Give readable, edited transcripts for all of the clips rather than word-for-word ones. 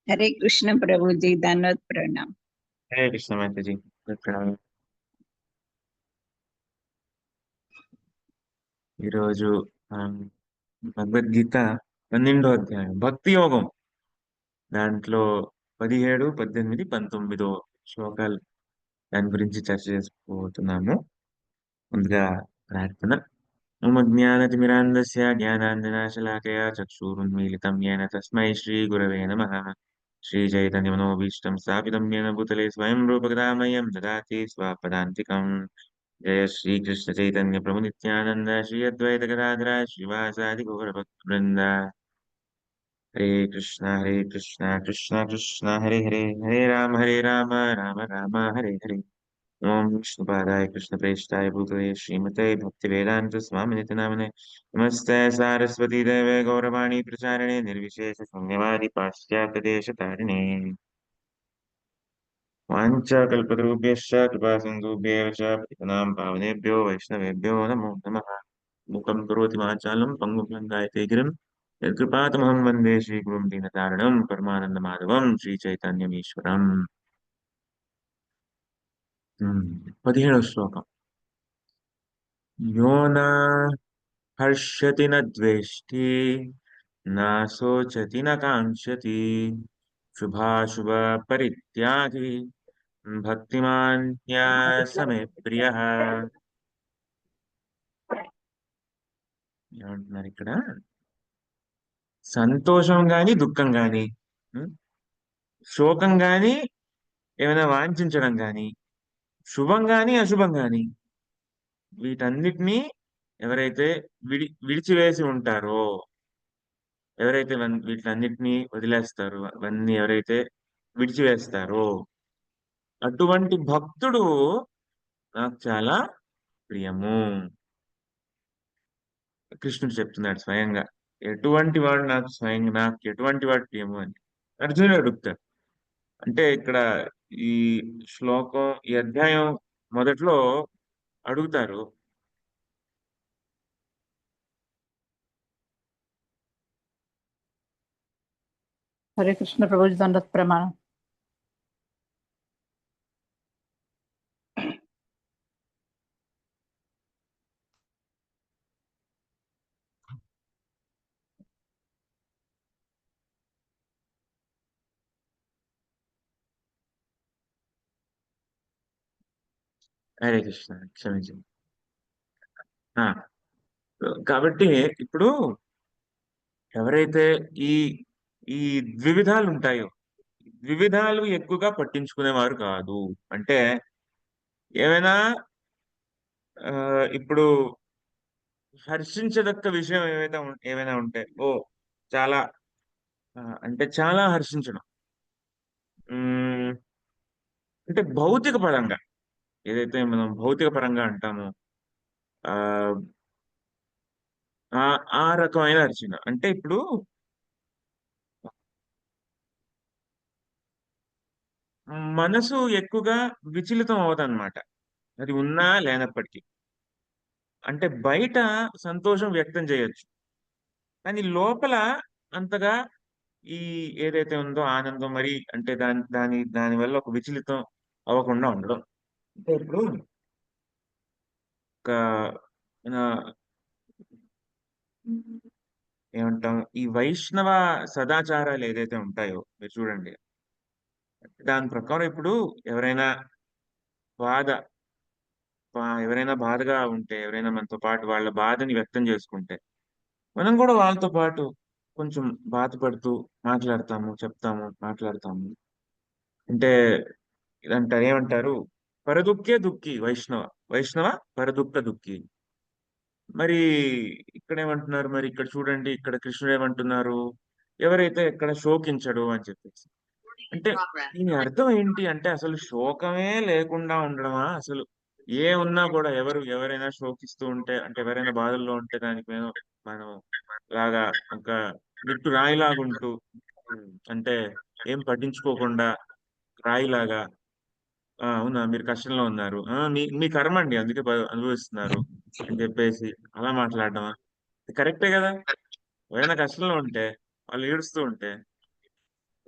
हरे कृष्ण प्रभु जी, दंडवत प्रणाम। हरे कृष्ण माता जी। प्रणाम। ఈరోజు భగవద్గీత 12వ అధ్యాయం భక్తి యోగం దాంట్లో 17, 18, 19 శ్లోకాలు దాని గురించి చర్చ చేసుకోబోతున్నాము. ముందుగా ప్రార్థన. మమ జ్ఞానతిమిరాంధస్య జ్ఞానాంజనాశలాకయా చక్షురున్మీలితం येन తస్మై శ్రీ గురవే నమః. శ్రీచైతన్యమనోభీష్టం స్థాపితం येन భూతలే స్వయం రూపకదామయం దదాతి స్వపదాంతికం. जय श्री कृष्ण चैतन्य प्रभु नित्यानंद श्री अद्वैत गदाधर श्रीवासादि गौर भक्त वृंद। हरे कृष्णा कृष्णा कृष्णा हरे हरे, हरे राम राम राम हरे हरे। ओम विष्णुपादाय कृष्ण प्रेष्ठाय भूतले श्रीमते भक्ति वेदांत स्वामी नित्य नामने नमस्ते सारस्वती देवे गौरवाणी प्रचारिणे निर्विशेष शून्यवादी पाश्चात्य देश तारिणे। वाञ्छाकल्पतरुभ्यश्च कृपासिन्धुभ्येव च पतितानां पावनेभ्यो वैष्णवेभ्यो नमो नमः। मूकं करोति वाचालं पङ्गुं लङ्घयते गिरिं यत्कृपातमहं वन्दे श्रीगुरुं दीनतारिणं परमानन्दमाधवं श्रीचैतन्यमीश्वरम्। 17వ శ్లోకం. यो न हर्षति न द्वेष्टि न शोचति न काङ्क्षति शुभाशुभ परित्यागी భక్తిమాన్ సమే ప్రియ. ఏమంటున్నారు ఇక్కడ? సంతోషం గాని దుఃఖం గాని, శోకం గాని, ఏమైనా వాంఛించడం గాని, శుభం గాని అశుభం గాని, వీటన్నిటినీ ఎవరైతే విడిచివేసి ఉంటారో, ఎవరైతే వీటన్నిటినీ వదిలేస్తారో, అవన్నీ ఎవరైతే విడిచివేస్తారో అటువంటి భక్తుడు నాకు చాలా ప్రియము. కృష్ణుడు చెప్తున్నాడు స్వయంగా, ఎటువంటి వాడు నాకు ఎటువంటి వాడు ప్రియము అని అర్జునుడు అడుగుతాడు. అంటే ఇక్కడ ఈ శ్లోకం, ఈ అధ్యాయం మొదట్లో అడుగుతారు. हरे कृष्ण प्रभु जी, दंडवत प्रणाम। హరే కృష్ణ, క్షమించండి. కాబట్టి ఇప్పుడు ఎవరైతే ఈ ఈ ద్వివిధాలు ఉంటాయో, ద్వివిధాలు ఎక్కువగా పట్టించుకునేవారు కాదు. అంటే ఏమైనా ఇప్పుడు హర్షించదక్క విషయం ఏమైనా ఉంటే, చాలా అంటే చాలా హర్షించడం, అంటే భౌతిక పరంగా, ఏదైతే మనం భౌతిక పరంగా అంటామో ఆ ఆ రకమైన హర్షణ. అంటే ఇప్పుడు మనసు ఎక్కువగా విచలితం అవదన్నమాట, అది ఉన్నా లేనప్పటికీ. అంటే బయట సంతోషం వ్యక్తం చేయొచ్చు, కానీ లోపల అంతగా ఈ ఏదైతే ఉందో ఆనందం, మరి అంటే దాని వల్ల ఒక విచలితం అవ్వకుండా ఉండడం. అంటే ఇప్పుడు ఒక ఏమంటాం, ఈ వైష్ణవ సదాచారాలు ఏదైతే ఉంటాయో మీరు చూడండి, దాని ప్రకారం ఇప్పుడు బాధ ఎవరైనా బాధగా ఉంటే, ఎవరైనా మనతో పాటు వాళ్ళ బాధని వ్యక్తం చేసుకుంటే, మనం కూడా వాళ్ళతో పాటు కొంచెం బాధపడుతూ మాట్లాడతాము. అంటే ఇదంటారు, ఏమంటారు, పరదుఃఖే దుఃఖి వైష్ణవ, వైష్ణవ పరదుఃఖ దుఃఖి. మరి ఇక్కడ ఏమంటున్నారు, మరి ఇక్కడ చూడండి, ఇక్కడ కృష్ణుడు ఏమంటున్నారు, ఎవరైతే ఇక్కడ శోకించడు అని చెప్పేసి. అంటే దీని అర్థం ఏంటి అంటే, అసలు శోకమే లేకుండా ఉండడమా? అసలు ఏ ఉన్నా కూడా ఎవరైనా శోకిస్తూ ఉంటే, అంటే ఎవరైనా బాధల్లో ఉంటే దానికి మనం లాగా ఒక నిట్టు రాయిలాగుంటూ, అంటే ఏం పట్టించుకోకుండా రాయిలాగా, అవునా మీరు కష్టంలో ఉన్నారు, మీ కర్మ అండి, అందుకే అనుభవిస్తున్నారు అని చెప్పేసి అలా మాట్లాడటమా? కరెక్టే కదా. ఎవరైనా కష్టంలో ఉంటే, వాళ్ళు ఏడుస్తూ ఉంటే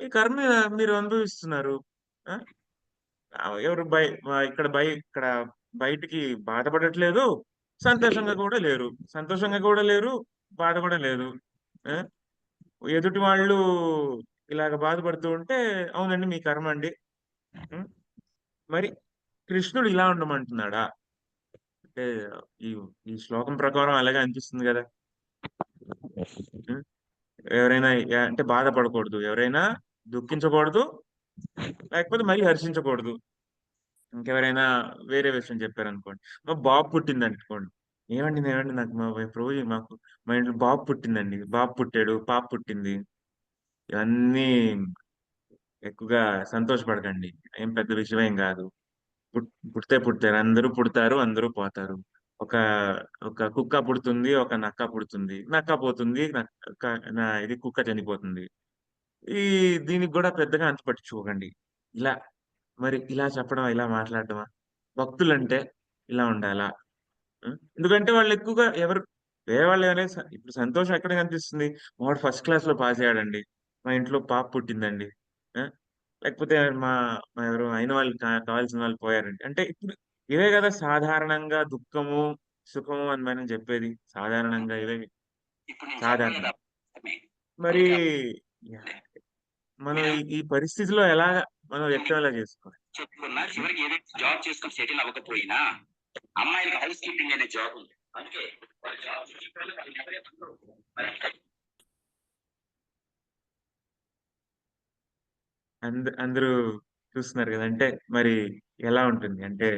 మీ కర్మ మీరు అనుభవిస్తున్నారు. ఆ? ఎవరు ఇక్కడ బయటికి బాధపడట్లేదు, సంతోషంగా కూడా లేరు. సంతోషంగా కూడా లేరు, బాధ కూడా లేదు. ఆ? ఎదుటి వాళ్ళు ఇలాగ బాధపడుతూ ఉంటే అవునండి మీ కర్మ అండి. ఉం? మరి కృష్ణుడు ఇలా ఉండమంటున్నాడా? అంటే ఈ ఈ శ్లోకం ప్రకారం అలాగే అనిపిస్తుంది కదా. ఉం? ఎవరైనా అంటే బాధపడకూడదు, ఎవరైనా దుఃఖించకూడదు, లేకపోతే మరీ హర్షించకూడదు. ఇంకెవరైనా వేరే విషయం చెప్పారనుకోండి, మా బాబు పుట్టింది అనుకోండి, ఏమండి నాకు మా రోజు మా ఇంట్లో బాబు పుట్టిందండి, బాబు పుట్టాడు, పాప పుట్టింది, ఇవన్నీ ఎక్కువగా సంతోషపడకండి, ఏం పెద్ద విషయం ఏం కాదు. పుడితే పుట్టారు, అందరూ పుడతారు, అందరూ పోతారు. ఒక ఒక కుక్క పుడుతుంది, ఒక నక్క పుడుతుంది, నక్క పోతుంది, ఇది కుక్క చనిపోతుంది. ఈ దీనికి కూడా పెద్దగా అంత పట్టించుకోకండి. ఇలా మరి ఇలా చెప్పడం, ఇలా మాట్లాడటమా? భక్తులంటే ఇలా ఉండాలా? ఎందుకంటే వాళ్ళు ఎక్కువగా వేరే వాళ్ళు ఎవరైనా ఇప్పుడు సంతోషం ఎక్కడ కనిపిస్తుంది? వాడు ఫస్ట్ క్లాస్ లో పాస్ అయ్యాడండి, మా ఇంట్లో పాప పుట్టిందండి, ఆ? లేకపోతే మా ఎవరు అయిన వాళ్ళు కావాల్సిన వాళ్ళు పోయారండి అంటే ఇప్పుడు ఇవే కదా సాధారణంగా దుఃఖము సుఖము అని మనం చెప్పేది. సాధారణంగా ఇవే సాధారణ. మరి మనం ఈ పరిస్థితిలో ఎలా మనం వ్యక్తం ఎలా చేసుకోవాలి? చెప్పుకున్నా చివరికి ఏదైతే జాబ్ చేసుకుని సెటిల్ అవ్వకపోయినా అమ్మాయిలకు హౌస్ కీపింగ్ అనే జాబ్ ఉంది. అందుకే వాళ్ళు జాబ్ చేసుకునే వాళ్ళు ఎవరేమన్నారు? మరి అందరూ చూస్తున్నారు కదా. అంటే మరి ఎలా ఉంటుంది అంటే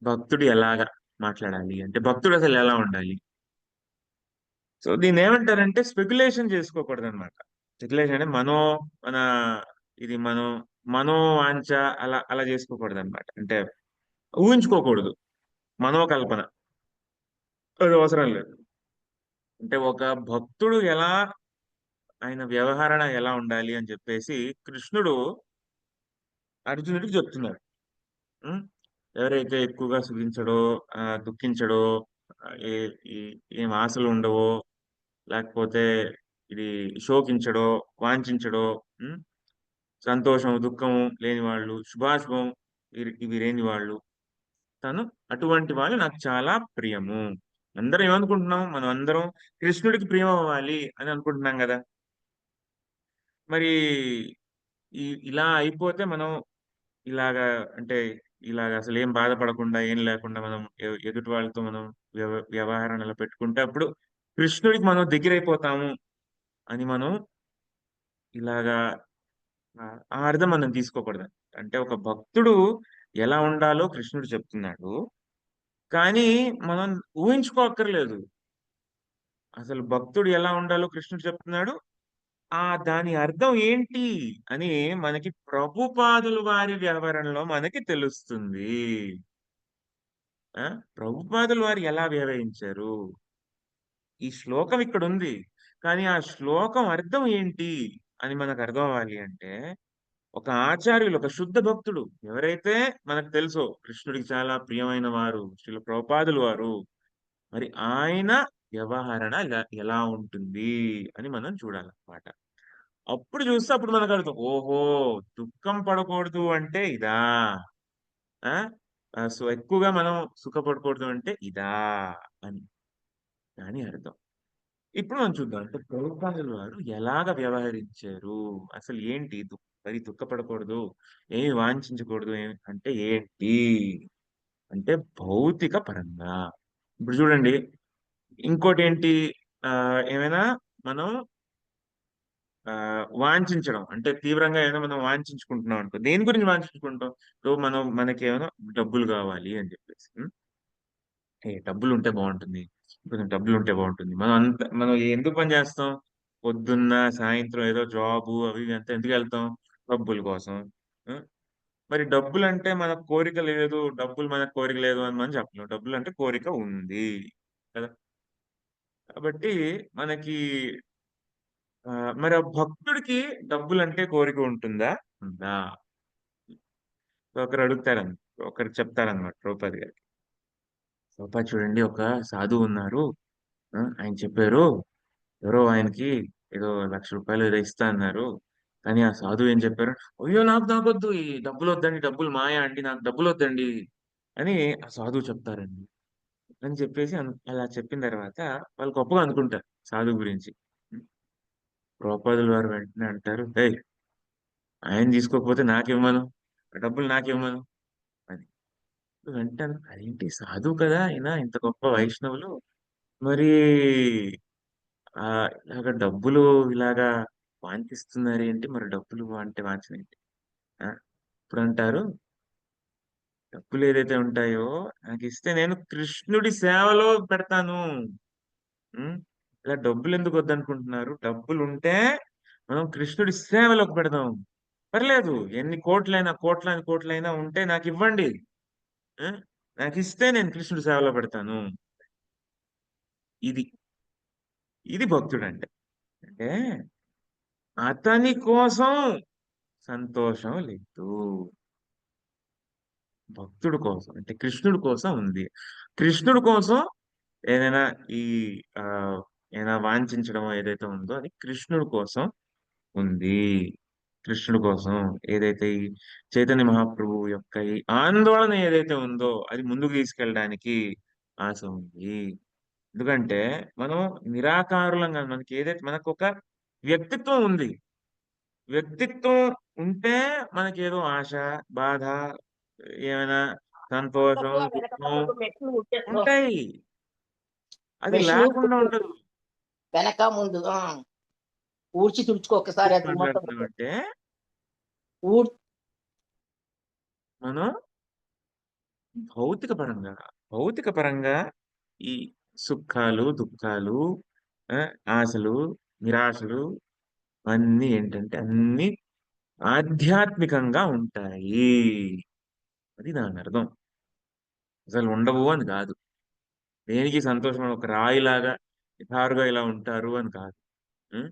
భక్తుడు ఎలాగా మాట్లాడాలి, అంటే భక్తుడు అసలు ఎలా ఉండాలి? సో దీన్ని ఏమంటారంటే స్పెక్యులేషన్ చేసుకోకూడదు అనమాట. స్పెక్యులేషన్ అంటే మన ఇది మనోవాంఛ అలా అలా చేసుకోకూడదు అనమాట. అంటే ఊహించుకోకూడదు, మనోకల్పన అది అవసరం లేదు. అంటే ఒక భక్తుడు ఎలా, ఆయన వ్యవహరణ ఎలా ఉండాలి అని చెప్పేసి కృష్ణుడు అర్జునుడికి చెప్తున్నారు. ఉం? ఎవరైతే ఎక్కువగా సుఖించడో, దుఃఖించడో, ఆ, ఏ ఏం ఆశలు ఉండవో, లేకపోతే ఇది శోకించడో, వాంఛించడో, ఉం? సంతోషం దుఃఖము లేని వాళ్ళు, శుభాశుభం ఇవి లేని వాళ్ళు, తను అటువంటి వాళ్ళు నాకు చాలా ప్రియము. అందరం ఏమనుకుంటున్నాం? మనం అందరం కృష్ణుడికి ప్రియం అవ్వాలి అని అనుకుంటున్నాం కదా. మరి ఇలా అయిపోతే మనం ఇలాగా అంటే ఇలాగ అసలు ఏం బాధపడకుండా ఏం లేకుండా మనం ఎదుటి వాళ్ళతో మనం వ్యవహారాలు పెట్టుకుంటే అప్పుడు కృష్ణుడికి మనం దగ్గరైపోతాము అని మనం ఇలాగా ఆ అర్థం మనం తీసుకోకూడదు. అంటే ఒక భక్తుడు ఎలా ఉండాలో కృష్ణుడు చెప్తున్నాడు, కానీ మనం ఊహించుకోక్కర్లేదు. అసలు భక్తుడు ఎలా ఉండాలో కృష్ణుడు చెప్తున్నాడు, దాని అర్థం ఏంటి అని మనకి ప్రభుపాదుల వారి వ్యవహారంలో మనకి తెలుస్తుంది. ఆ ప్రభుపాదుల వారు ఎలా వ్యవహరించారు, ఈ శ్లోకం ఇక్కడ ఉంది, కానీ ఆ శ్లోకం అర్థం ఏంటి అని మనకు అర్థం అవ్వాలి అంటే ఒక ఆచార్యులు, ఒక శుద్ధ భక్తుడు ఎవరైతే మనకు తెలుసో కృష్ణుడికి చాలా ప్రియమైన వారు శ్రీల ప్రభుపాదులు వారు, మరి ఆయన వ్యవహరణ ఎలా ఉంటుంది అని మనం చూడాలన్నమాట. అప్పుడు చూస్తే అప్పుడు మనకు అర్థం, ఓహో దుఃఖం పడకూడదు అంటే ఇదా, సో ఎక్కువగా మనం సుఖపడకూడదు అంటే ఇదా అని దాని అర్థం. ఇప్పుడు మనం చూద్దాం అంటే ప్రభుపాదుల వారు ఎలాగ వ్యవహరించారు, అసలు ఏంటి మరి దుఃఖపడకూడదు, ఏమి వాంఛించకూడదు అంటే ఏంటి అంటే భౌతిక పరంగా. ఇప్పుడు చూడండి, ఇంకోటి ఏంటి, ఏమైనా మనం వాంఛించడం అంటే తీవ్రంగా ఏమైనా మనం వాంఛించుకుంటున్నాం అనుకో, దేని గురించి వాంఛించుకుంటాం? సో మనకి ఏమైనా డబ్బులు కావాలి అని చెప్పేసి, డబ్బులు ఉంటే బాగుంటుంది, కొంచెం డబ్బులు ఉంటే బాగుంటుంది, మనం ఎందుకు పని చేస్తాం? పొద్దున్న సాయంత్రం ఏదో జాబు అవి ఇవి అంతా ఎందుకు వెళ్తాం? డబ్బుల కోసం. ఆ? మరి డబ్బులు అంటే మన కోరిక లేదు, డబ్బులు మన కోరిక లేదు అని మనం చెప్పలేం. డబ్బులు అంటే కోరిక ఉంది కదా. కాబట్టి మనకి మరి ఆ భక్తుడికి డబ్బులు అంటే కోరిక ఉంటుందా? ఉందా? ఒకరు అడుగుతారని, ఒకరు చెప్తారన్నమాట ద్రౌపది గారికి. ద్రౌపది చూడండి, ఒక సాధువు ఉన్నారు, ఆయన చెప్పారు, ఎవరో ఆయనకి ఏదో ₹1,00,000 ఏదో ఇస్తా అన్నారు. కానీ ఆ సాధువు ఏం చెప్పారు, అయ్యో నాకొద్దు, ఈ డబ్బులు వద్దండి, డబ్బులు మాయ అండి, నాకు డబ్బులు వద్దండి అని ఆ సాధువు చెప్తారండి. అని చెప్పేసి అలా చెప్పిన తర్వాత వాళ్ళు గొప్పగా అనుకుంటారు సాధువు గురించి. ప్రభుపాదుల వారు వెంటనే అంటారు, ఏయ్, ఆయన తీసుకోకపోతే నాకివ్వమను, ఆ డబ్బులు నాకివ్వమను అని. వెంటనే అదేంటి సాధువు కదా ఆయన, ఇంత గొప్ప వైష్ణవులు, మరి ఇలాగ డబ్బులు ఇలాగా వాంఛిస్తున్నారేంటి, మరి డబ్బులు అంటే వాంఛన ఏంటి? ఆ, ఇప్పుడు అంటారు, డబ్బులు ఏదైతే ఉంటాయో నాకు ఇస్తే నేను కృష్ణుడి సేవలో పెడతాను. ఉం? ఇలా డబ్బులు ఎందుకు వద్దనుకుంటున్నారు? డబ్బులు ఉంటే మనం కృష్ణుడి సేవలోకి పెడదాం. పర్లేదు, ఎన్ని కోట్లైనా కోట్లని కోట్లైనా ఉంటే నాకు ఇవ్వండి. ఆ? నాకు ఇస్తే నేను కృష్ణుడి సేవలో పెడతాను. ఇది ఇది భక్తుడు అంటే. అంటే అతని కోసం సంతోషం లేదు, భక్తుడు కోసం అంటే కృష్ణుడి కోసం ఉంది. కృష్ణుడి కోసం ఏదైనా ఈ ఆ ఏదైనా వాంఛించడం ఏదైతే ఉందో అది కృష్ణుడి కోసం ఉంది. కృష్ణుడి కోసం ఏదైతే ఈ చైతన్య మహాప్రభు యొక్క ఈ ఆందోళన ఏదైతే ఉందో అది ముందుకు తీసుకెళ్ళడానికి ఆశ ఉంది. ఎందుకంటే మనం నిరాకారులంగా, మనకి ఏదైతే మనకు ఒక వ్యక్తిత్వం ఉంది. వ్యక్తిత్వం ఉంటే మనకి ఏదో ఆశ, బాధ, ఏమైనా సంతోషం, దుఃఖం ఉంటాయి. అది లేకుండా ఉండదు. వెనక ముందు ఊడ్చి తుడుచుకో ఒకసారి అది మొత్తం మాట్లాడుతున్నామంటే ఊడ్ మనం భౌతిక పరంగా ఈ సుఖాలు, దుఃఖాలు, ఆ, ఆశలు, నిరాశలు అన్నీ ఏంటంటే అన్ని ఆధ్యాత్మికంగా ఉంటాయి. అది దాని అర్థం. అసలు ఉండవు అని కాదు. దేనికి సంతోషం ఒక రాయిలాగా నిటారుగా ఇలా ఉంటారు అని కాదు. ఉం?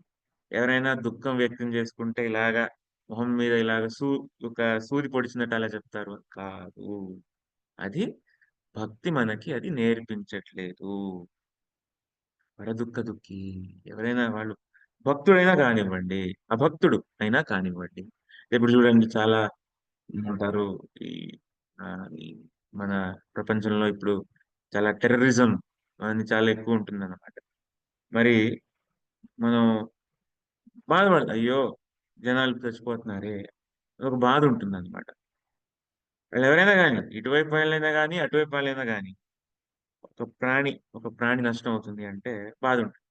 ఎవరైనా దుఃఖం వ్యక్తం చేసుకుంటే ఇలాగా మొహం మీద ఇలాగ ఒక సూది పొడిచినట్టు అలా చెప్తారు అని కాదు. అది భక్తి మనకి అది నేర్పించట్లేదు. పరదుఃఖ దుఃఖి ఎవరైనా వాళ్ళు భక్తుడైనా కానివ్వండి, అభక్తుడు అయినా కానివ్వండి. ఇప్పుడు చూడండి, చాలా ఏమంటారు ఈ ఆ, ఈ మన ప్రపంచంలో ఇప్పుడు చాలా టెర్రరిజం అని చాలా ఎక్కువ ఉంటుంది అన్నమాట. మరి మనం బాధపడతాం, అయ్యో జనాలు చచ్చిపోతున్నారే, ఒక బాధ ఉంటుంది అనమాట. వాళ్ళు ఎవరైనా కానీ, ఇటువైపు వాళ్ళైనా కానీ అటువైపు వాళ్ళైనా కానీ, ఒక ప్రాణి నష్టం అవుతుంది అంటే బాధ ఉంటుంది.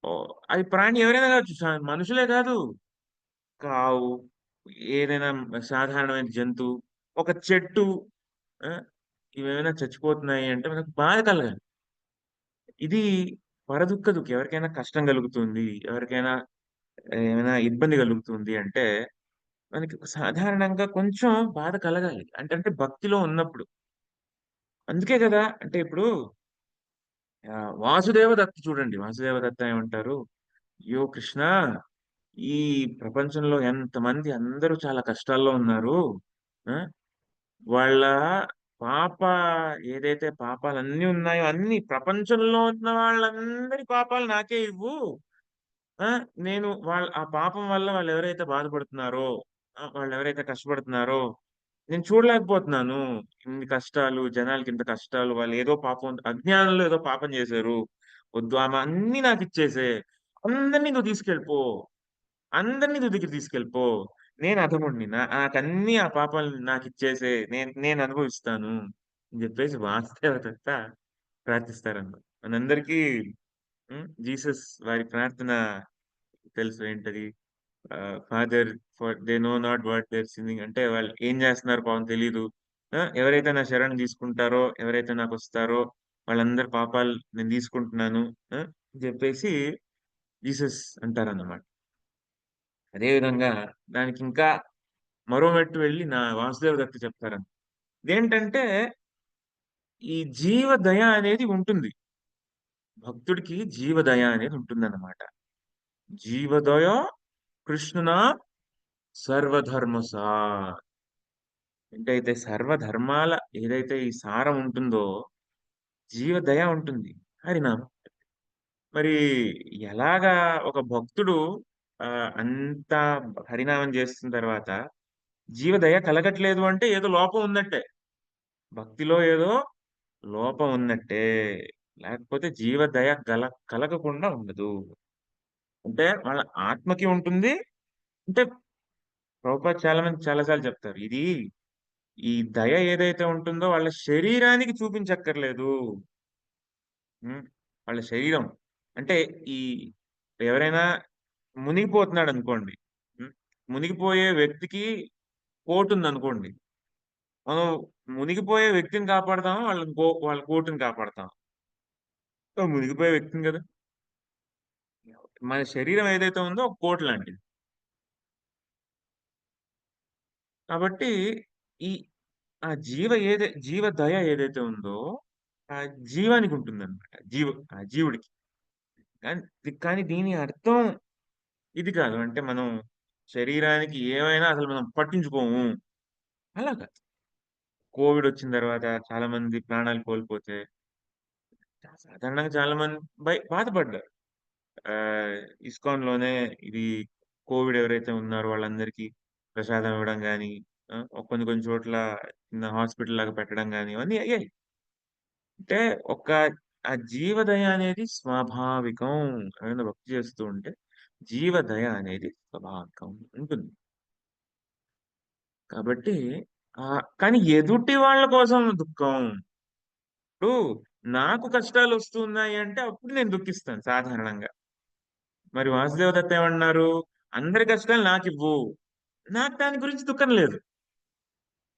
ఓ, అది ప్రాణి ఎవరైనా కావచ్చు, మనుషులే కాదు, కావు, ఏదైనా సాధారణమైన జంతువు, ఒక చెట్టు, ఆ, ఇవేమైనా చచ్చిపోతున్నాయి అంటే మనకు బాధ కలగాలి. ఇది పరదుఃఖ దుఃఖి. ఎవరికైనా కష్టం కలుగుతుంది, ఎవరికైనా ఏమైనా ఇబ్బంది కలుగుతుంది అంటే మనకి సాధారణంగా కొంచెం బాధ కలగాలి. అంటే భక్తిలో ఉన్నప్పుడు. అందుకే కదా, అంటే ఇప్పుడు వాసుదేవ దత్త చూడండి, వాసుదేవ దత్త ఏమంటారు, అయ్యో కృష్ణ, ఈ ప్రపంచంలో ఎంతమంది అందరూ చాలా కష్టాల్లో ఉన్నారు. ఆ వాళ్ళ పాప ఏదైతే పాపాలన్నీ ఉన్నాయో అన్ని ప్రపంచంలో ఉన్న వాళ్ళందరి పాపాలు నాకే ఇవ్వు. ఆ నేను ఆ పాపం వల్ల వాళ్ళు ఎవరైతే బాధపడుతున్నారో, వాళ్ళు ఎవరైతే కష్టపడుతున్నారో నేను చూడలేకపోతున్నాను. ఇన్ని కష్టాలు, జనాలకి ఇంత కష్టాలు, వాళ్ళు ఏదో పాపం అజ్ఞానంలో ఏదో పాపం చేశారు. వద్దు, ఆమె అన్ని నాకు ఇచ్చేసే, అందరినీ నువ్వు తీసుకెళ్ళిపో, అందరినీ నువ్వు దగ్గర తీసుకెళ్ళిపో, నేను అధముడిని, నాకన్నీ ఆ పాపాలు నాకు ఇచ్చేసే, నేను అనుభవిస్తాను అని చెప్పేసి వాస్తవత ప్రార్థిస్తారన్నమాట. మనందరికీ జీసస్ వారి ప్రార్థన తెలుసు ఏంటది, father, for they know not what they're singing, అంటే వాళ్ళు ఏం చేస్తున్నారు పాపం తెలియదు. ఎవరైతే నా శరణ్ తీసుకుంటారో, ఎవరైతే నాకు వస్తారో వాళ్ళందరి పాపాలు నేను తీసుకుంటున్నాను అని చెప్పేసి జీసస్ అంటారన్నమాట. అదేవిధంగా దానికి ఇంకా మరో మెట్టు వెళ్ళి నా వాసుదేవ దత్త చెప్తారన్న, ఇదేంటంటే ఈ జీవదయ అనేది ఉంటుంది. భక్తుడికి జీవదయ అనేది ఉంటుందన్నమాట. జీవదయ కృష్ణున సర్వధర్మసార్. ఏంటైతే సర్వధర్మాల ఏదైతే ఈ సారం ఉంటుందో జీవదయ ఉంటుంది, హరినామం. మరి ఎలాగా ఒక భక్తుడు అంత హరినామం చేస్తున్న తర్వాత జీవదయ కలగట్లేదు అంటే ఏదో లోపం ఉన్నట్టే. భక్తిలో ఏదో లోపం ఉన్నట్టే. లేకపోతే జీవదయ కలగకుండా ఉండదు. అంటే వాళ్ళ ఆత్మకి ఉంటుంది. అంటే ప్రభుపాద చాలా సార్లు చెప్తారు. ఈ దయ ఏదైతే ఉంటుందో వాళ్ళ శరీరానికి చూపించక్కర్లేదు. హ్మ్. వాళ్ళ శరీరం అంటే ఈ ఎవరైనా మునిగిపోతున్నాడు అనుకోండి. హ్మ్. మునిగిపోయే వ్యక్తికి కోటుందనుకోండి. మనం మునిగిపోయే వ్యక్తిని కాపాడతామా? వాళ్ళ కోటుని కాపాడతామా? మునిగిపోయే వ్యక్తిని కదా! మన శరీరం ఏదైతే ఉందో ఒక కోట్ లాంటిది. కాబట్టి ఈ జీవ దయ ఏదైతే ఉందో ఆ జీవానికి ఉంటుందన్నమాట. ఆ జీవుడికి. కానీ దీని అర్థం ఇది కాదు. అంటే మనం శరీరానికి ఏమైనా అసలు మనం పట్టించుకోము. అలా కాదు. కోవిడ్ వచ్చిన తర్వాత చాలా మంది ప్రాణాలు కోల్పోతే సాధారణంగా చాలా మంది బాధపడ్డారు. ఆహ్, ఇస్కాన్‌లోనే ఇది కోవిడ్ ఎవరైతే ఉన్నారో వాళ్ళందరికీ ప్రసాదం ఇవ్వడం గాని, కొన్ని కొన్ని చోట్ల చిన్న హాస్పిటల్ లాగా పెట్టడం గాని ఇవన్నీ అయ్యాయి. అంటే ఒక ఆ జీవదయ అనేది స్వాభావికం. ఎవరైనా భక్తి చేస్తూ ఉంటే జీవదయ అనేది స్వాభావికం ఉంటుంది. కాబట్టి కానీ ఎదుటి వాళ్ళ కోసం దుఃఖం. ఇప్పుడు నాకు కష్టాలొస్తున్నాయి అంటే అప్పుడు నేను దుఃఖిస్తాను సాధారణంగా. మరి వాసుదేవ దత్త ఏమన్నారు? అందరి కష్టాలు నాకివ్వు. నాకు దాని గురించి దుఃఖం లేదు.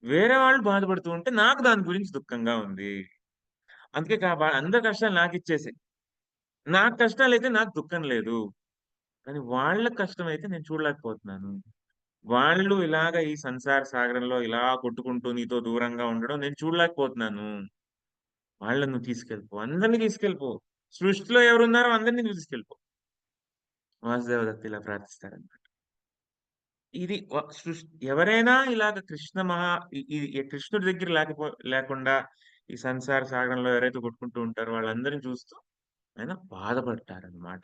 వేరే వాళ్ళు బాధపడుతూ ఉంటే నాకు దాని గురించి దుఃఖంగా ఉంది. అందుకే అందరి కష్టాలు నాకిచ్చేసేయి. నాకు కష్టాలైతే నాకు దుఃఖం లేదు. కానీ వాళ్ళ కష్టమైతే నేను చూడలేకపోతున్నాను. వాళ్ళు ఇలాగ ఈ సంసార సాగరంలో ఇలా కొట్టుకుంటూ నీతో దూరంగా ఉండడం నేను చూడలేకపోతున్నాను. వాళ్ళని నువ్వు తీసుకెళ్ళిపో. అందరిని తీసుకెళ్ళిపో. సృష్టిలో ఎవరున్నారో అందరిని నువ్వు తీసుకెళ్ళిపో. వాసుదేవ దత్త ఇలా ప్రార్థిస్తారన్నమాట. ఇది ఎవరైనా ఇలాగ ఈ కృష్ణుడి దగ్గర లేకుండా ఈ సంసార సాగరంలో ఎవరైతే కొట్టుకుంటూ ఉంటారో వాళ్ళందరిని చూస్తూ ఆయన బాధపడతారన్నమాట.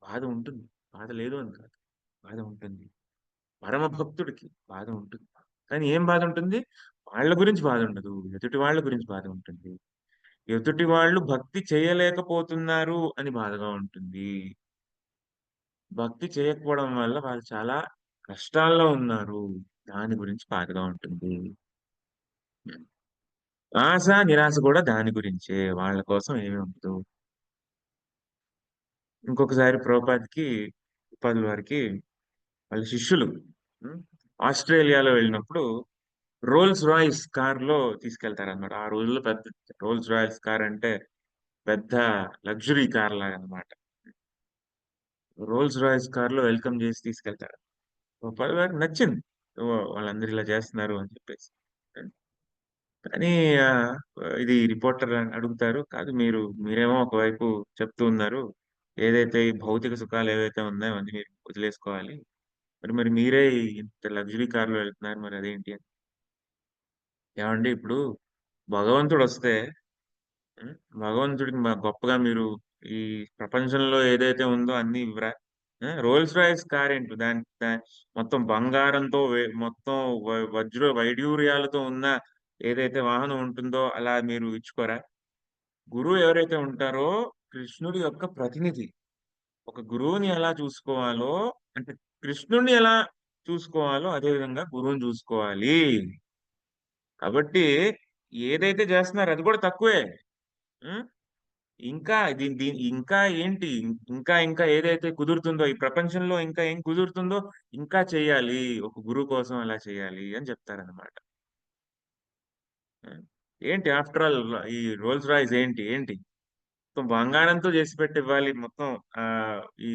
బాధ ఉంటుంది. బాధ లేదు అని కాదు. బాధ ఉంటుంది. పరమ భక్తుడికి బాధ ఉంటుంది. కానీ ఏం బాధ ఉంటుంది? వాళ్ళ గురించి బాధ ఉండదు. ఎదుటి వాళ్ళ గురించి బాధ ఉంటుంది. ఎదుటి వాళ్ళు భక్తి చేయలేకపోతున్నారు అని బాధగా ఉంటుంది. భక్తి చేయకపోవడం వల్ల వాళ్ళు చాలా కష్టాల్లో ఉన్నారు. దాని గురించి బాధగా ఉంటుంది. ఆశ, నిరాశ కూడా దాని గురించే. వాళ్ళ కోసం ఏమి ఉండదు. ఇంకొకసారి ప్రభుపాద్‌కి ఉపాధ్యుల వారికి వాళ్ళ శిష్యులు హ్మ్. ఆస్ట్రేలియాలో వెళ్ళినప్పుడు రోల్స్ రాయ్స్ కార్‌లో తీసుకెళ్తారన్నమాట. ఆ రోజుల్లో పెద్ద రోల్స్ రాయ్స్ కార్ అంటే పెద్ద లగ్జరీ కార్ లాగన్నమాట. రోల్స్ రాయ్స్ కార్‌లో వెల్కమ్ చేసి తీసుకెళ్తారు. ప్రభుపాద గారికి నచ్చింది. వాళ్ళందరూ ఇలా చేస్తున్నారు అని చెప్పేసి. కానీ ఆహ్, ఇది రిపోర్టర్ అడుగుతారు. కాదు మీరేమో ఒకవైపు చెప్తూ ఉన్నారు. ఏదైతే ఈ భౌతిక సుఖాలు ఏవైతే ఉన్నాయో అవన్నీ మీరు వదిలేసుకోవాలి. మరి మీరే ఇంత లగ్జరీ కార్‌లో వెళ్తున్నారు మరి అదేంటి అని. ఏవండీ ఇప్పుడు భగవంతుడొస్తే హ్మ్. భగవంతుడికి గొప్పగా మీరు ఈ ప్రపంచంలో ఏదైతే ఉందో అన్నీ ఇవ్వరా? రోల్స్ రాయ్స్ కారేంటి మొత్తం బంగారంతో మొత్తం వైడ్యూర్యాలతో ఉన్న ఏదైతే వాహనం ఉంటుందో అలా మీరు ఇచ్చుకోరా? గురువు ఎవరైతే ఉంటారో కృష్ణుడి యొక్క ప్రతినిధి. ఒక గురువుని ఎలా చూసుకోవాలో అంటే కృష్ణుడిని ఎలా చూసుకోవాలో అదే విధంగా గురువుని చూసుకోవాలి. కాబట్టి ఏదైతే చేస్తున్నారో అది కూడా తక్కువే. హ్మ్. ఇంకా ఇంకా ఏంటి? ఇంకా ఏదైతే కుదురుతుందో ఈ ప్రపంచంలో ఇంకా ఏం కుదురుతుందో ఇంకా చెయ్యాలి. ఒక గురువు కోసం అలా చేయాలి అని చెప్తారన్నమాట. హ్మ్. ఏంటి ఆఫ్టర్ ఆల్ ఈ రోల్స్ రాయ్స్ ఏంటి? మొత్తం బంగారంతో చేసి పెట్టివ్వాలి. మొత్తం ఆహ్, ఈ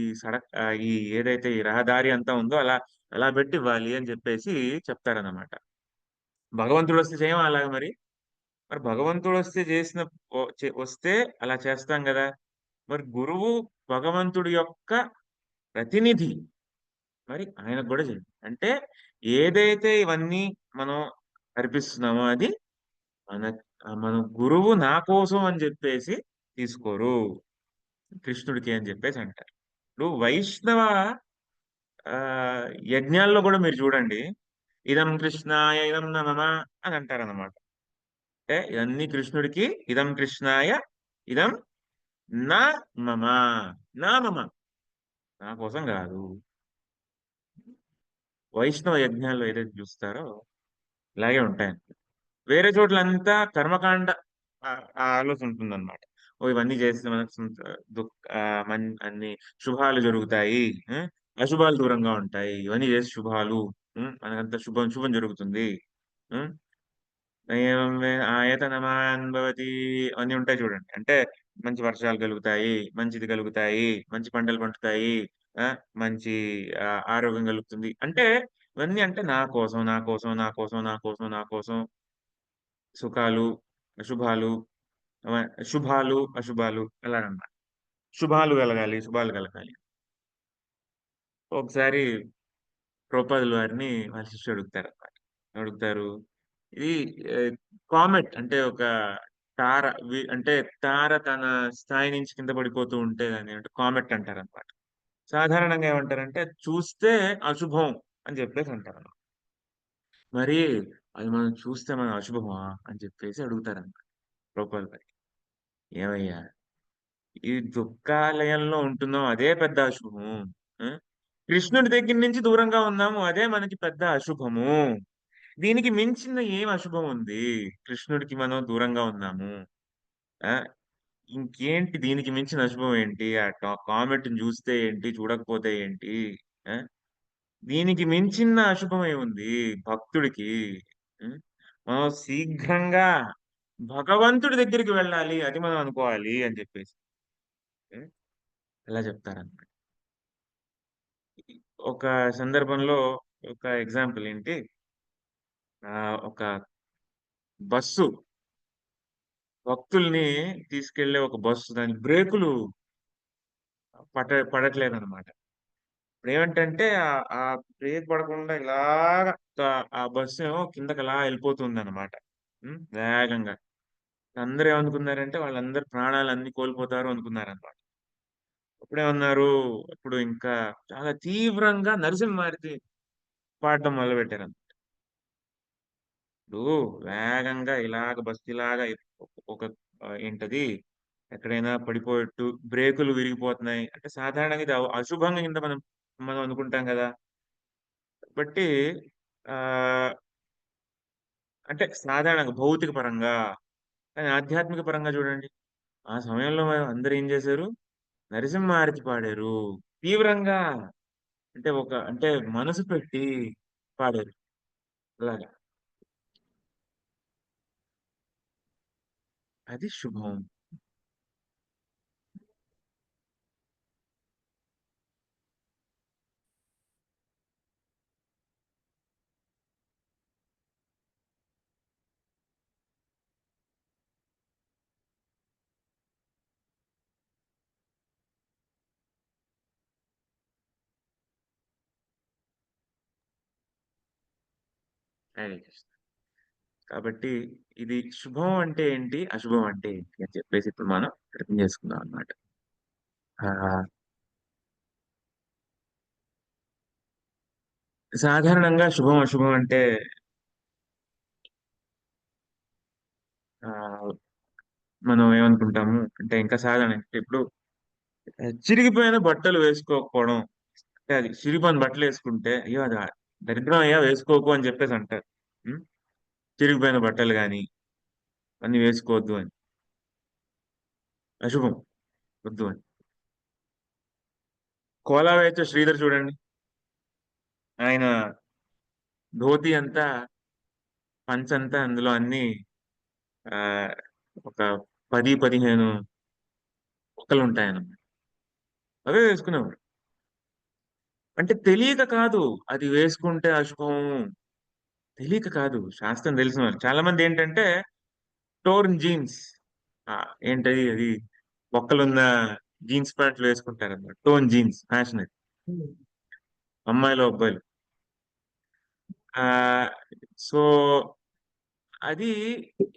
ఈ ఏదైతే ఈ రహదారి అంతా ఉందో అలా పెట్టివ్వాలి అని చెప్పేసి చెప్తారన్నమాట. భగవంతుడొస్తే చేయమా అలాగ మరి? మరి భగవంతుడొస్తే చేసిన వస్తే అలా చేస్తాం గదా! మరి గురువు భగవంతుడి యొక్క ప్రతినిధి. మరి ఆయనకు గూడా చేయాలి. అంటే ఏదైతే ఇవన్నీ మనం అర్పిస్తున్నామో అది మన మన గురువు నా కోసం అని జెప్పేసి తీసుకోరు. కృష్ణుడికి అని చెప్పేసి అంటారు. ఇప్పుడు వైష్ణవ ఆ యజ్ఞాల్లో కూడా మీరు చూడండి, ఇదం కృష్ణాయ ఇదం నమః అని అంటారన్నమాట. అంటే ఇదన్నీ కృష్ణుడికి, ఇదం కృష్ణాయ ఇదం నా మమ, నా మమ, నా కోసం కాదు. వైష్ణవ యజ్ఞాల్లో ఏదైతే చూస్తారో ఇలాగే ఉంటాయి. వేరే చోట్లంతా కర్మకాండ ఆ ఆలోచన ఉంటుందన్నమాట. ఓ ఇవన్నీ చేస్తే మనకు అన్ని శుభాలు జరుగుతాయి, అశుభాలు దూరంగా ఉంటాయి, ఇవన్నీ చేసి శుభాలు, మనకంత శుభం శుభం జరుగుతుంది. ఉం? ఆయతనమాన్ భవతి అన్నీ ఉంటాయి చూడండి. అంటే మంచి వర్షాలు కలుగుతాయి, మంచిది కలుగుతాయి, మంచి పంటలు పండుతాయి, ఆ మంచి ఆరోగ్యం కలుగుతుంది. అంటే ఇవన్నీ అంటే నా కోసం, నా కోసం, నా కోసం, నా కోసం, నా కోసం, సుఖాలు, అశుభాలు, శుభాలు, అశుభాలు అలాగన్నమాట. శుభాలు కలగాలి, శుభాలు కలగాలి. ఒకసారి ప్రభుపాదుల వారిని వాళ్ళ శిష్యుడు అడుగుతారు. ఇది కామెట్ అంటే ఒక తార, అంటే తార తన స్థాయి నుంచి కింద పడిపోతూ ఉంటే దాన్ని అంటే కామెట్ అంటారు అనమాట. సాధారణంగా ఏమంటారంటే చూస్తే అశుభం అని చెప్పేసి అంటారు. మరి అది మనం చూస్తే మన అశుభమా అని చెప్పేసి అడుగుతారన్నమాట ప్రభుపాదుల వారికి. ఏమయ్యా, ఈ దుఃఖాలయంలో ఉంటున్నాం అదే పెద్ద అశుభము. ఆ? కృష్ణుడి దగ్గర నుంచి దూరంగా ఉన్నాము అదే మనకి పెద్ద అశుభము. దీనికి మించిన ఏం అశుభం ఉంది? కృష్ణుడికి మనం దూరంగా ఉన్నాము. ఆ ఇంకేంటి దీనికి మించిన అశుభం ఏంటి? ఆ కామెట్ చూస్తే ఏంటి, చూడకపోతే ఏంటి? ఆ దీనికి మించిన అశుభం ఏముంది భక్తుడికి? ఉం? మనం శీఘ్రంగా భగవంతుడి దగ్గరికి వెళ్ళాలి, అది మనం అనుకోవాలి అని చెప్పేసి ఎలా చెప్తారన్నమాట. ఒక సందర్భంలో ఒక ఎగ్జాంపుల్ ఏంటి, ఒక బస్సు భక్తుల్ని తీసుకెళ్లే ఒక బస్సు, దాని బ్రేకులు పడట్లేదన్నమాట. ఇప్పుడు ఏమంటే ఆ బ్రేక్ పడకుండా ఇలాగా ఆ బస్సు ఏమో కిందకి అలా వెళ్ళిపోతుంది అనమాట, వేగంగా. అందరూ ఏమనుకున్నారంటే వాళ్ళందరూ ప్రాణాలన్నీ కోల్పోతారు అనుకున్నారన్నమాట. అప్పుడేమన్నారు, ఇప్పుడు ఇంకా చాలా తీవ్రంగా నరసింహారతి పాడడం మొదలు పెట్టారు. ఇప్పుడు వేగంగా ఇలాగ బస్సు ఇలాగా ఒక ఏంటది ఎక్కడైనా పడిపోయేట్టు బ్రేకులు విరిగిపోతున్నాయి అంటే సాధారణంగా ఇది అశుభంగా కింద మనం మనం అనుకుంటాం కదా. బట్టి ఆ అంటే సాధారణంగా భౌతిక పరంగా, కానీ ఆధ్యాత్మిక పరంగా చూడండి, ఆ సమయంలో అందరూ ఏం చేశారు, నరసింహారతి పాడారు తీవ్రంగా. అంటే అంటే మనసు పెట్టి పాడారు అలాగా. అది శుభం. హరే కృష్ణ. కాబట్టి ఇది శుభం అంటే ఏంటి, అశుభం అంటే ఏంటి అని చెప్పేసి ఇప్పుడు మనం అర్థం చేసుకుందాం అన్నమాట. సాధారణంగా శుభం అశుభం అంటే ఆ మనం ఏమనుకుంటాము అంటే ఇంకా సాధారణ ఇప్పుడు చిరిగిపోయిన బట్టలు వేసుకోకపోవడం, అంటే అది చిరిగిపోయిన బట్టలు వేసుకుంటే అయ్యో అది దరిద్రం అయ్యా వేసుకోకు అని చెప్పేసి అంటారు. ఉం? చిరిగిపోయిన బట్టలు కానీ అన్ని వేసుకోవద్దు అని, అశుభం, వద్దు అని. కోలా వేచే శ్రీధర్ చూడండి, ఆయన ధోతి అంతా, పంచంతా అందులో అన్ని ఆ ఒక 10-15 ముక్కలు ఉంటాయన్నమాట. అవే వేసుకునేవాడు. అంటే తెలియక కాదు అది వేసుకుంటే అశుభం, తెలియక కాదు, శాస్త్రం తెలిసిన వాళ్ళు చాలా మంది ఏంటంటే టోర్న్ జీన్స్, ఏంటది అది బొక్కలున్న జీన్స్ ప్యాంట్లు వేసుకుంటారు అన్నమాట. టోన్ జీన్స్ ఫ్యాషన్ అది, అమ్మాయిలు అబ్బాయిలు. ఆ సో అది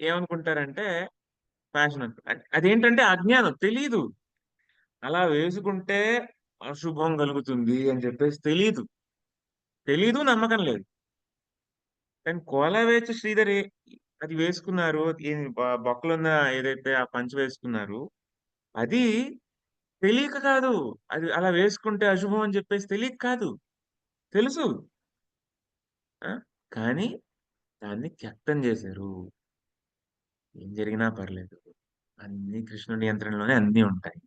ఏమనుకుంటారంటే ఫ్యాషన్ అనుకుంటారు. అదేంటంటే అజ్ఞానం, తెలీదు. అలా వేసుకుంటే అశుభం కలుగుతుంది అని చెప్పేసి తెలీదు నమ్మకం లేదు. కానీ కోలవేచి శ్రీధర్ అది వేసుకున్నారు, బొక్కలున్న ఏదైతే ఆ పంచ వేసుకున్నారు, అది తెలియక కాదు. అది అలా వేసుకుంటే అశుభం అని చెప్పేసి తెలియక కాదు, తెలుసు. ఆ? కానీ దాన్ని త్యక్తం చేశారు. ఏం జరిగినా పర్లేదు, అన్ని కృష్ణుడి నియంత్రణలోనే అన్ని ఉంటాయి.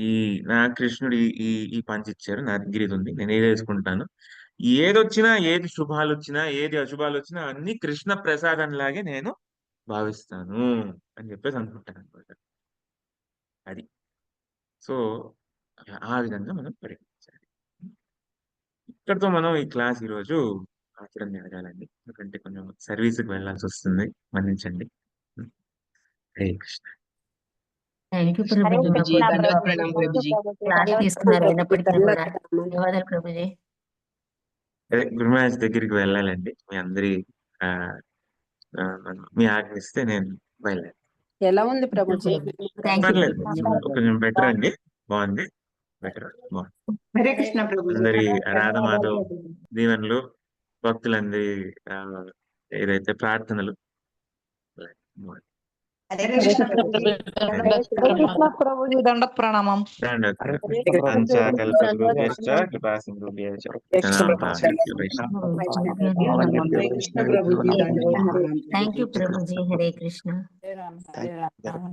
ఈ నా కృష్ణుడు ఈ ఈ పంచి ఇచ్చారు, నా దగ్గర ఇది ఉంది, నేను ఏది వేసుకుంటాను. ఏదొచ్చినా, ఏది శుభాలు వచ్చినా, ఏది అశుభాలు వచ్చినా అన్ని కృష్ణ ప్రసాదం లాగే నేను భావిస్తాను అని చెప్పేసి అనుకుంటాను అనమాట. అది. సో ఆ విధంగా మనం పరిగణించాలి. ఇక్కడితో మనం ఈ క్లాస్ ఈరోజు ఆచరణ జరగాలండి, ఎందుకంటే కొంచెం సర్వీస్కి వెళ్ళాల్సి వస్తుంది, మన్నించండి. హరే కృష్ణ. Thank you Hare Prabhuji. కృష్ణ మాకు ప్రభుజీ. ప్రణామం ప్రభుజీ. క్లాస్ తీసుకున్నారు అయినప్పటికీ కూడా ధన్యవాదాలు ప్రభుజీ. అదే గురు మహారాజ్ దగ్గరికి వెళ్ళాలండి. మీ అందరి ఆ, మీ ఆజ్ఞిస్తే నేను బయలుదేరి. ఎలా ఉంది ప్రభుజీ? థ్యాంక్ యూ పర్లేదు, ప్రభుజీ. కొంచెం బెటర్ అండి, బాగుంది, బెటర్, బాగుంది. హరే కృష్ణ ప్రభు. అందరి రాధమాధవ్ దీవెనలు, భక్తులందరి ఏదైతే ప్రార్థనలు. బాగుంది. హరే కృష్ణ ప్రభు. హరే కృష్ణ ప్రభుజీ. దండత్ ప్రణామం. పంచాకల్పతరుభ్యశ్చ కృపాసింధుభ్యశ్చ థ్యాంక్ యూ ప్రభుజీ. హరే కృష్ణ. హరే రామ హరే రామ.